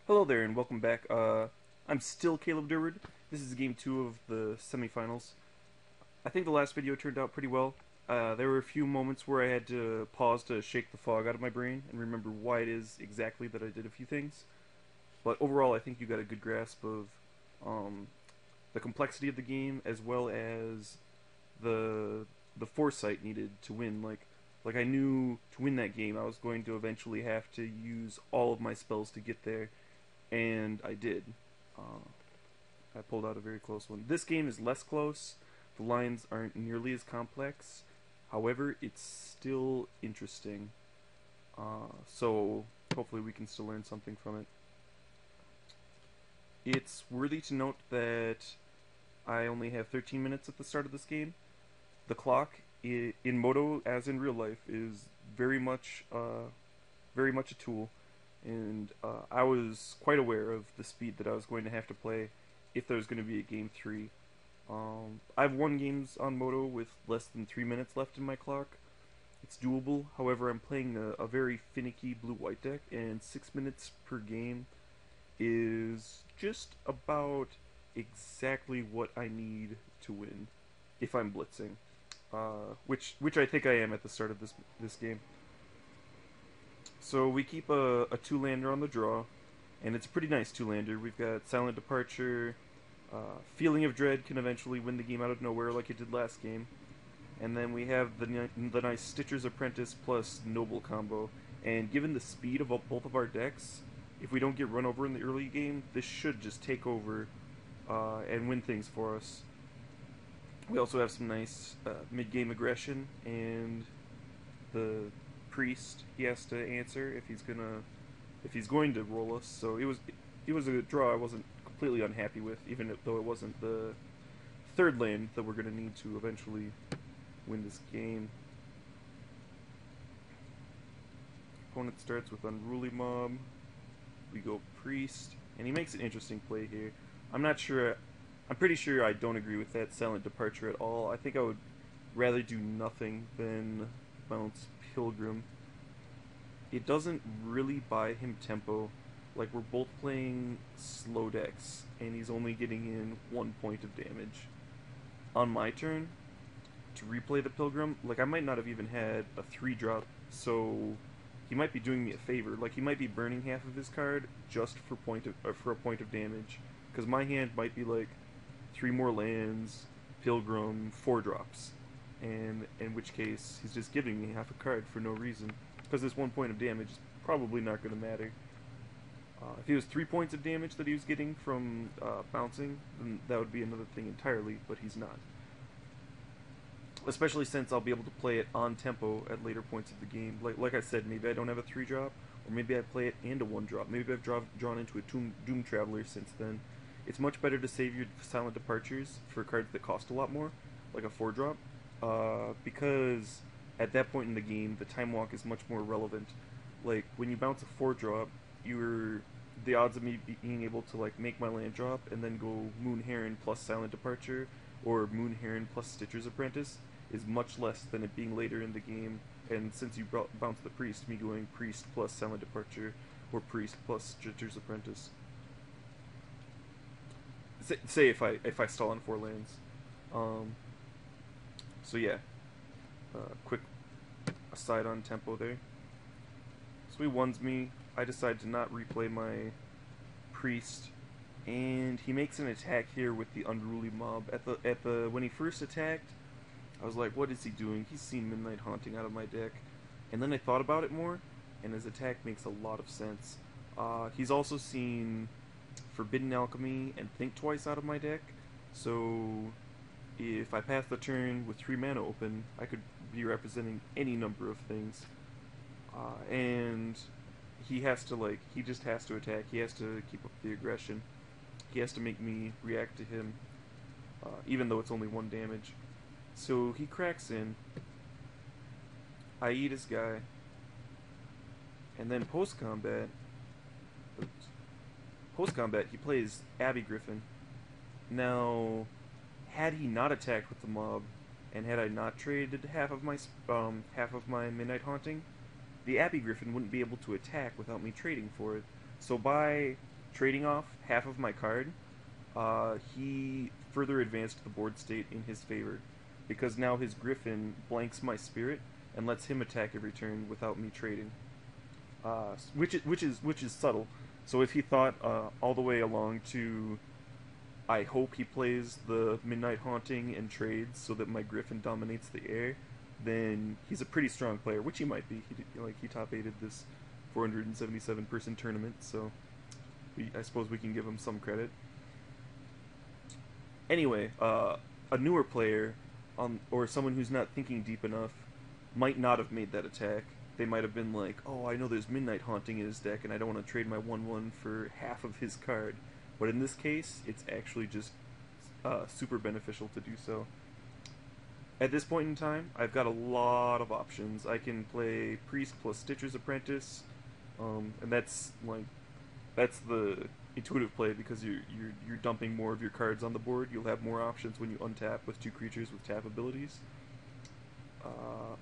Hello there, and welcome back. I'm still CalebD. This is game 2 of the semifinals. I think the last video turned out pretty well. There were a few moments where I had to pause to shake the fog out of my brain and remember why it is exactly that I did a few things. But overall, I think you got a good grasp of um, the complexity of the game, as well as the foresight needed to win. Like I knew to win that game, I was going to eventually have to use all of my spells to get there, and I did. Uh, I pulled out a very close one. This game is less close. The lines aren't nearly as complex. However, it's still interesting. So hopefully we can still learn something from it. It's worthy to note that I only have 13 minutes at the start of this game. The clock in Moto, as in real life, is very much a tool, and I was quite aware of the speed that I was going to have to play if there was going to be a game 3. I've won games on Moto with less than 3 minutes left in my clock. It's doable. However, I'm playing a very finicky blue-white deck, and 6 minutes per game is just about exactly what I need to win if I'm blitzing, which I think I am at the start of this game. So we keep a two-lander on the draw, and it's a pretty nice two-lander. We've got Silent Departure, Feeling of Dread can eventually win the game out of nowhere like it did last game, and then we have the nice Stitcher's Apprentice plus Noble combo. And given the speed of both of our decks, if we don't get run over in the early game, this should just take over and win things for us. We also have some nice mid-game aggression, and the priest he has to answer if he's going to roll us. So it was a draw I wasn't completely unhappy with, even though it wasn't the third lane that we're going to need to eventually win this game. Opponent starts with Unruly Mob. We go Priest, and he makes an interesting play here. I'm pretty sure I don't agree with that Silent Departure at all. I think I would rather do nothing than bounce Pilgrim. It doesn't really buy him tempo. Like, we're both playing slow decks, and he's only getting in 1 point of damage. On my turn, to replay the Pilgrim, like, I might not have even had a 3-drop, so he might be doing me a favor. Like, he might be burning half of his card just for a point of damage, because my hand might be like 3 more lands, Pilgrim, 4 drops, and in which case he's just giving me half a card for no reason, because this 1 point of damage is probably not going to matter. If it was 3 points of damage that he was getting from bouncing, then that would be another thing entirely, but he's not. Especially since I'll be able to play it on tempo at later points of the game. Like I said, maybe I don't have a 3-drop, or maybe I play it and a 1-drop. Maybe I've drawn into a Doom Traveler since then. It's much better to save your Silent Departures for cards that cost a lot more, like a 4-drop, because at that point in the game, the Time Walk is much more relevant. Like, when you bounce a 4-drop, the odds of me being able to like make my land drop and then go Moon Heron plus Silent Departure, or Moon Heron plus Stitcher's Apprentice, is much less than it being later in the game. And since you bounce the Priest, me going Priest plus Silent Departure, or Priest plus Stitcher's Apprentice. Say if I stall on 4 lanes. So yeah, quick aside on tempo there. So he ones me. I decide to not replay my Priest, and he makes an attack here with the Unruly Mob. When he first attacked, I was like, what is he doing? He's seen Midnight Haunting out of my deck. And then I thought about it more, and his attack makes a lot of sense. He's also seen Forbidden Alchemy and Think Twice out of my deck, so if I pass the turn with 3 mana open, I could be representing any number of things. And he just has to attack. He has to keep up the aggression. He has to make me react to him, even though it's only 1 damage. So he cracks in. I eat his guy. And then post-combat, he plays Abbey Griffin. Now, had he not attacked with the mob, and had I not traded half of my Midnight Haunting, the Abbey Griffin wouldn't be able to attack without me trading for it. So by trading off half of my card, he further advanced the board state in his favor, because now his Griffin blanks my Spirit and lets him attack every turn without me trading, which is subtle. So if he thought all the way along to, I hope he plays the Midnight Haunting and trades so that my Griffin dominates the air, then he's a pretty strong player, which he might be. He top aided this 477 person tournament, so I suppose we can give him some credit. Anyway, a newer player, or someone who's not thinking deep enough, might not have made that attack. They might have been like, "Oh, I know there's Midnight Haunting in his deck, and I don't want to trade my 1/1 for half of his card." But in this case, it's actually just super beneficial to do so. At this point in time, I've got a lot of options. I can play Priest plus Stitcher's Apprentice, and that's the intuitive play, because you're dumping more of your cards on the board. You'll have more options when you untap with 2 creatures with tap abilities.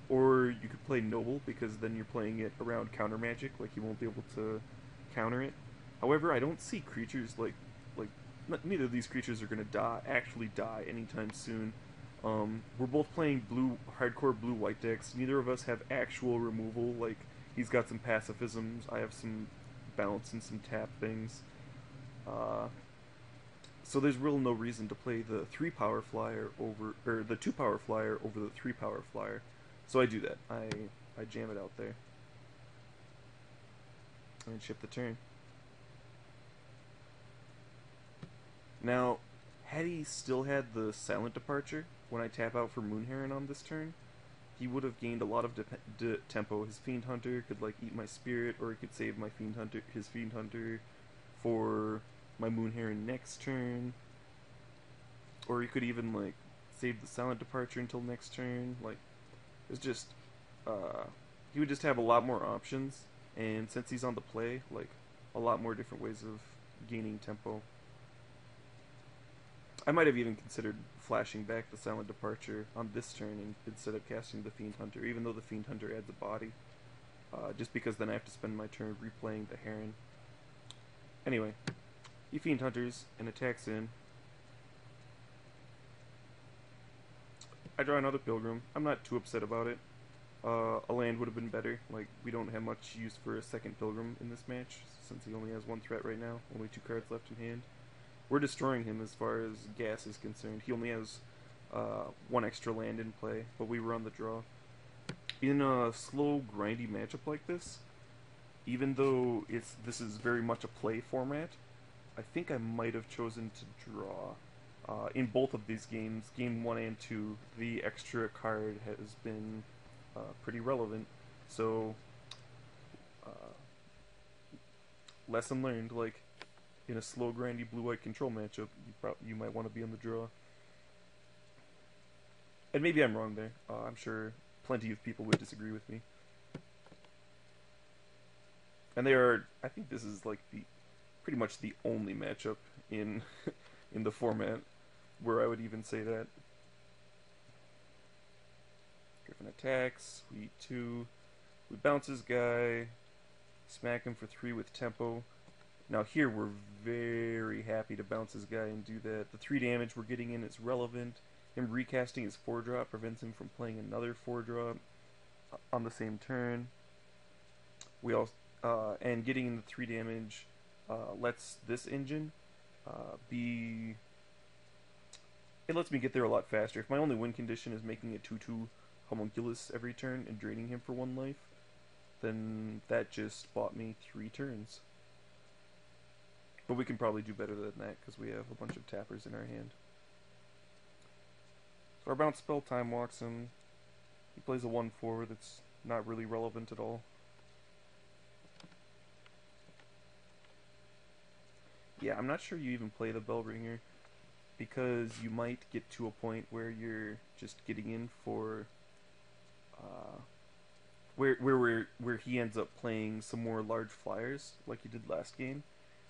Or you could play Noble, because then you're playing it around counter magic, like you won't be able to counter it. However, I don't see creatures like neither of these creatures are gonna actually die anytime soon. We're both playing hardcore blue-white decks. Neither of us have actual removal. Like, he's got some pacifisms. I have some bounce and some tap things. So there's real no reason to play the 3-power flyer over, or the 2-power flyer over the 3-power flyer. So I do that. I jam it out there and ship the turn. Now, had he still had the Silent Departure when I tap out for Moon Heron on this turn, he would have gained a lot of tempo. His Fiend Hunter could like eat my Spirit, or he could save my his Fiend Hunter for my Moon Heron next turn, or he could even like save the Silent Departure until next turn. Like, it's just he would just have a lot more options, and since he's on the play, like a lot more different ways of gaining tempo. I might have even considered flashing back the Silent Departure on this turn instead of casting the Fiend Hunter, even though the Fiend Hunter adds a body. Just because then I have to spend my turn replaying the Heron. Anyway, he Fiend Hunters and attacks in. I draw another Pilgrim. I'm not too upset about it. A land would have been better. Like, we don't have much use for a second Pilgrim in this match, since he only has 1 threat right now. Only 2 cards left in hand. We're destroying him as far as gas is concerned. He only has 1 extra land in play, but we were on the draw. In a slow, grindy matchup like this, even though this is very much a play format, I think I might have chosen to draw. In both of these games, game 1 and 2, the extra card has been pretty relevant. So, lesson learned, like, in a slow, grindy blue-white control matchup, you might want to be on the draw. And maybe I'm wrong there. I'm sure plenty of people would disagree with me. And I think this is like pretty much the only matchup in in the format where I would even say that. Griffin attacks, we 2, we bounce his guy, smack him for 3 with tempo. Now here we're very happy to bounce his guy and do that. The 3 damage we're getting in is relevant. Him recasting his 4-drop prevents him from playing another 4-drop on the same turn. We also and getting in the 3 damage lets this engine be. It lets me get there a lot faster. If my only win condition is making a 2/2 homunculus every turn and draining him for 1 life, then that just bought me 3 turns. But we can probably do better than that because we have a bunch of tappers in our hand. So our bounce spell time walks him. He plays a 1/4 that's not really relevant at all. Yeah, I'm not sure you even play the Bellringer, because you might get to a point where you're just getting in for where he ends up playing some more large flyers like he did last game.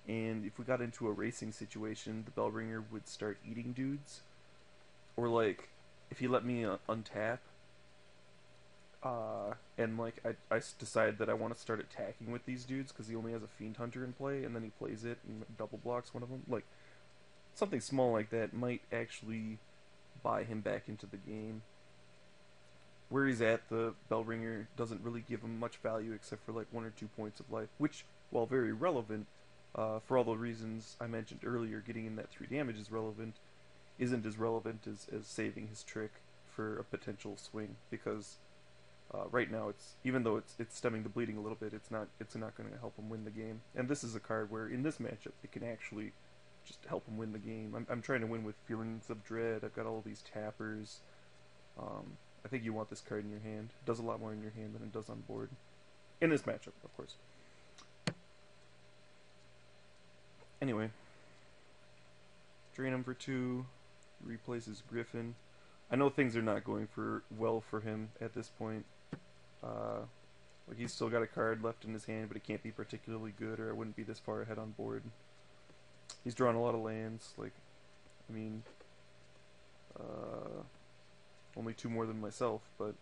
And if we got into a racing situation, the Bellringer would start eating dudes. Or like, if he let me untap, And like I decided that I want to start attacking with these dudes because he only has a Fiend Hunter in play, and then he plays it and double blocks one of them. Like something small like that might actually buy him back into the game. Where he's at, the Bellringer doesn't really give him much value except for like 1 or 2 points of life, which, while very relevant, for all the reasons I mentioned earlier, getting in that 3 damage is relevant, isn't as relevant as saving his trick for a potential swing, because right now it's, even though it's stemming the bleeding a little bit, it's not going to help him win the game. And this is a card where in this matchup it can actually just help him win the game. I'm trying to win with Feelings of Dread. I've got all these tappers. I think you want this card in your hand. It does a lot more in your hand than it does on board. In this matchup, of course. Anyway. Drain him for 2. Replaces Griffin. I know things are not going well for him at this point. Like he's still got a card left in his hand, but it can't be particularly good, or I wouldn't be this far ahead on board. He's drawn a lot of lands. Like, I mean, only 2 more than myself, but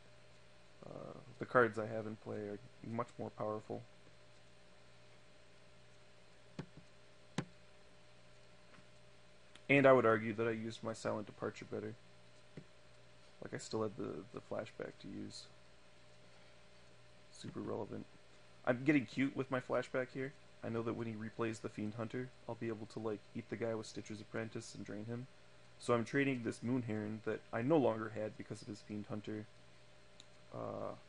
the cards I have in play are much more powerful. And I would argue that I used my Silent Departure better. Like, I still had the flashback to use. Super relevant. I'm getting cute with my flashback here. I know that when he replays the Fiend Hunter, I'll be able to, like, eat the guy with Stitcher's Apprentice and drain him. So I'm trading this Moon Heron that I no longer had because of his Fiend Hunter.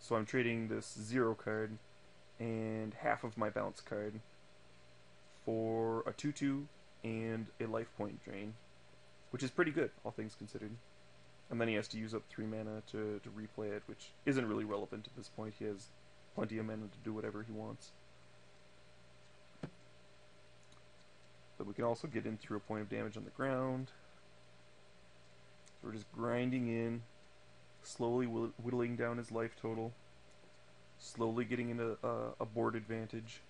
So I'm trading this 0 card and half of my bounce card for a 2/2 and a life point drain, which is pretty good, all things considered. And then he has to use up 3 mana to replay it, which isn't really relevant at this point. He has plenty of mana to do whatever he wants. But we can also get in through a point of damage on the ground. So we're just grinding in, slowly whittling down his life total, slowly getting into a board advantage.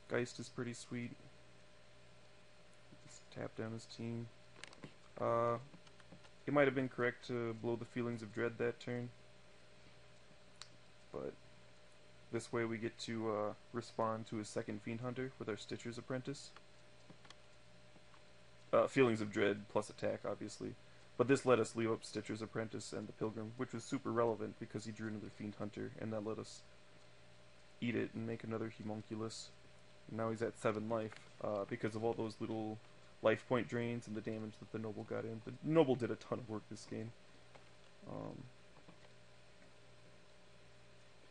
Geist is pretty sweet. Just tap down his team. It might have been correct to blow the Feelings of Dread that turn, but this way we get to respond to his second Fiend Hunter with our Stitcher's Apprentice. Feelings of Dread plus attack, obviously. But this let us leave up Stitcher's Apprentice and the Pilgrim, which was super relevant because he drew another Fiend Hunter, and that let us eat it and make another Homunculus. And now he's at 7 life because of all those little life point drains and the damage that the Noble got in. The Noble did a ton of work this game.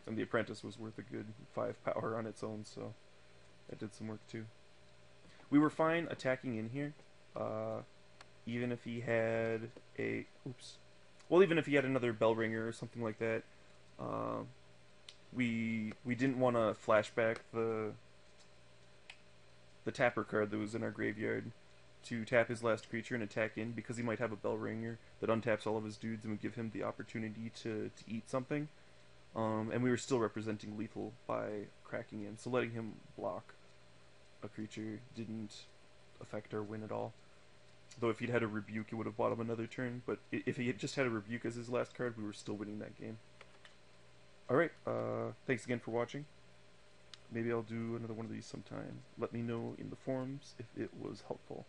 And the Apprentice was worth a good 5 power on its own, so that did some work too. We were fine attacking in here, even if he had a... Oops. Well, even if he had another Bellringer or something like that. We didn't want to flashback the tapper card that was in our graveyard to tap his last creature and attack in, because he might have a Bellringer that untaps all of his dudes and would give him the opportunity to eat something. And we were still representing lethal by cracking in, so letting him block a creature didn't affect our win at all. Though if he'd had a Rebuke, it would have bought him another turn, but if he had just had a Rebuke as his last card, we were still winning that game. Alright, thanks again for watching. Maybe I'll do another one of these sometime. Let me know in the forums if it was helpful.